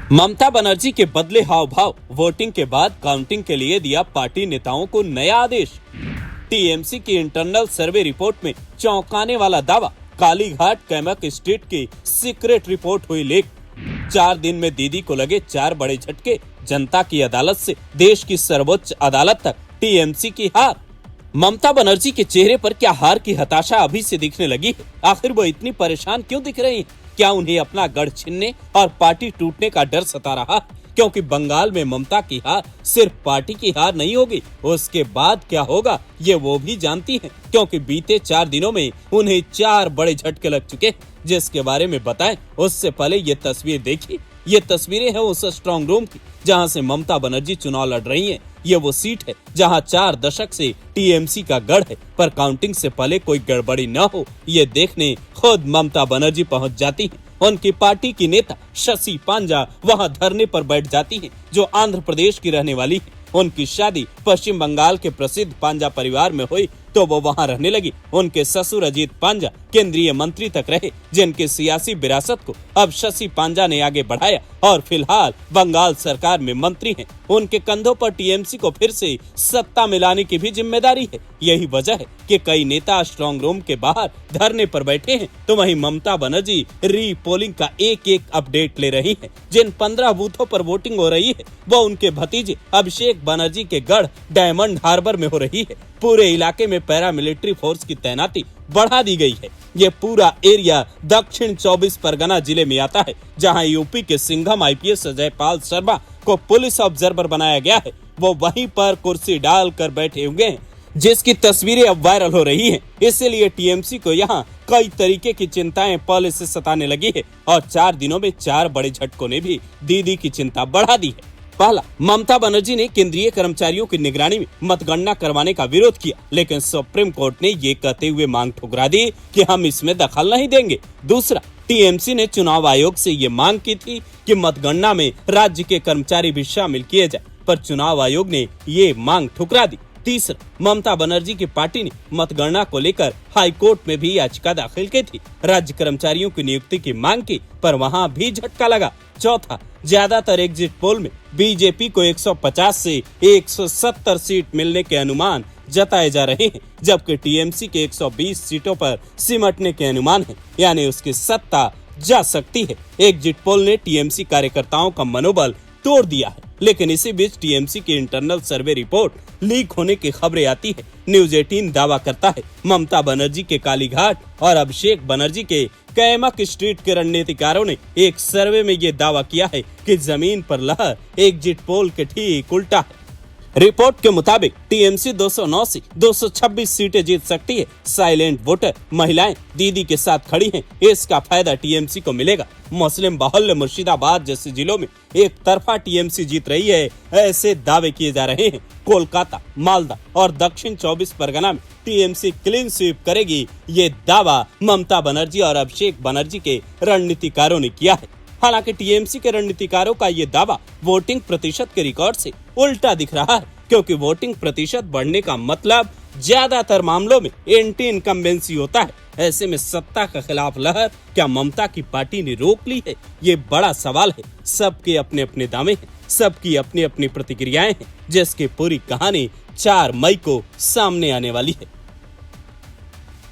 ममता बनर्जी के बदले हाव भाव, वोटिंग के बाद काउंटिंग के लिए दिया पार्टी नेताओं को नया आदेश। टीएमसी की इंटरनल सर्वे रिपोर्ट में चौंकाने वाला दावा, कालीघाट कैमक स्ट्रीट की सीक्रेट रिपोर्ट हुई लीक। 4 दिन में दीदी को लगे 4 बड़े झटके, जनता की अदालत से देश की सर्वोच्च अदालत तक टीएमसी की हार। ममता बनर्जी के चेहरे पर क्या हार की हताशा अभी से दिखने लगी है? आखिर वो इतनी परेशान क्यों दिख रही हैं? क्या उन्हें अपना गढ़ छीनने और पार्टी टूटने का डर सता रहा? क्योंकि बंगाल में ममता की हार सिर्फ पार्टी की हार नहीं होगी, उसके बाद क्या होगा ये वो भी जानती हैं, क्योंकि बीते 4 दिनों में उन्हें 4 बड़े झटके लग चुके। जिसके बारे में बताएं उससे पहले ये तस्वीर देखिए। ये तस्वीरें हैं उस स्ट्रॉन्ग रूम की जहां से ममता बनर्जी चुनाव लड़ रही हैं। ये वो सीट है जहां 4 दशक से टीएमसी का गढ़ है, पर काउंटिंग से पहले कोई गड़बड़ी न हो ये देखने खुद ममता बनर्जी पहुंच जाती हैं। उनकी पार्टी की नेता शशि पांजा वहां धरने पर बैठ जाती हैं, जो आंध्र प्रदेश की रहने वाली है। उनकी शादी पश्चिम बंगाल के प्रसिद्ध पांजा परिवार में हुई तो वो वहां रहने लगी। उनके ससुर अजीत पांजा केंद्रीय मंत्री तक रहे, जिनकी सियासी विरासत को अब शशि पांजा ने आगे बढ़ाया और फिलहाल बंगाल सरकार में मंत्री हैं। उनके कंधों पर टीएमसी को फिर से सत्ता में लाने की भी जिम्मेदारी है। यही वजह है कि कई नेता स्ट्रॉन्ग रूम के बाहर धरने पर बैठे हैं, तो वहीं ममता बनर्जी रीपोलिंग का एक अपडेट ले रही है। जिन 15 बूथों पर वोटिंग हो रही है वो उनके भतीजे अभिषेक बनर्जी के गढ़ डायमंड हार्बर में हो रही है। पूरे इलाके में पैरामिलिट्री फोर्स की तैनाती बढ़ा दी गई है। ये पूरा एरिया दक्षिण 24 परगना जिले में आता है, जहां यूपी के सिंघम आईपीएस जयपाल शर्मा को पुलिस ऑब्जर्वर बनाया गया है। वो वहीं पर कुर्सी डालकर बैठे हुए हैं, जिसकी तस्वीरें अब वायरल हो रही हैं। इसीलिए टीएमसी को यहाँ कई तरीके की चिंताएं पहले से सताने लगी है और 4 दिनों में 4 बड़े झटकों ने भी दीदी की चिंता बढ़ा दी है। पहला, ममता बनर्जी ने केंद्रीय कर्मचारियों की निगरानी में मतगणना करवाने का विरोध किया, लेकिन सुप्रीम कोर्ट ने ये कहते हुए मांग ठुकरा दी कि हम इसमें दखल नहीं देंगे। दूसरा, टीएमसी ने चुनाव आयोग से ये मांग की थी कि मतगणना में राज्य के कर्मचारी भी शामिल किए जाए, पर चुनाव आयोग ने ये मांग ठुकरा दी। तीसरा, ममता बनर्जी की पार्टी ने मतगणना को लेकर हाई कोर्ट में भी याचिका दाखिल की थी, राज्य कर्मचारियों की नियुक्ति की मांग की, पर वहां भी झटका लगा। चौथा, ज्यादातर एग्जिट पोल में बीजेपी को 150 से 170 सीट मिलने के अनुमान जताए जा रहे हैं, जबकि टीएमसी के 120 सीटों पर सिमटने के अनुमान है, यानी उसकी सत्ता जा सकती है। एग्जिट पोल ने टीएमसी कार्यकर्ताओं का मनोबल तोड़ दिया है, लेकिन इसी बीच टीएमसी की इंटरनल सर्वे रिपोर्ट लीक होने की खबरें आती है। न्यूज 18 दावा करता है ममता बनर्जी के कालीघाट और अभिषेक बनर्जी के कैमक स्ट्रीट के रणनीतिकारों ने एक सर्वे में ये दावा किया है कि जमीन पर लहर एग्जिट पोल के ठीक उल्टा है। रिपोर्ट के मुताबिक टीएमसी 209 से 226 सीटें जीत सकती है। साइलेंट वोटर महिलाएं दीदी के साथ खड़ी हैं, इसका फायदा टीएमसी को मिलेगा। मुस्लिम बाहुल्य मुर्शिदाबाद जैसे जिलों में एक तरफा टीएमसी जीत रही है, ऐसे दावे किए जा रहे हैं। कोलकाता, मालदा और दक्षिण 24 परगना में टीएमसी क्लीन स्वीप करेगी, ये दावा ममता बनर्जी और अभिषेक बनर्जी के रणनीतिकारों ने किया है। हालांकि टीएमसी के रणनीतिकारों का ये दावा वोटिंग प्रतिशत के रिकॉर्ड से उल्टा दिख रहा है, क्योंकि वोटिंग प्रतिशत बढ़ने का मतलब ज्यादातर मामलों में एंटी इनकम्बेंसी होता है। ऐसे में सत्ता के खिलाफ लहर क्या ममता की पार्टी ने रोक ली है? ये बड़ा सवाल है। सबके अपने अपने दावे हैं, सबकी अपनी अपनी प्रतिक्रियाएं हैं, जिसकी पूरी कहानी 4 मई को सामने आने वाली है।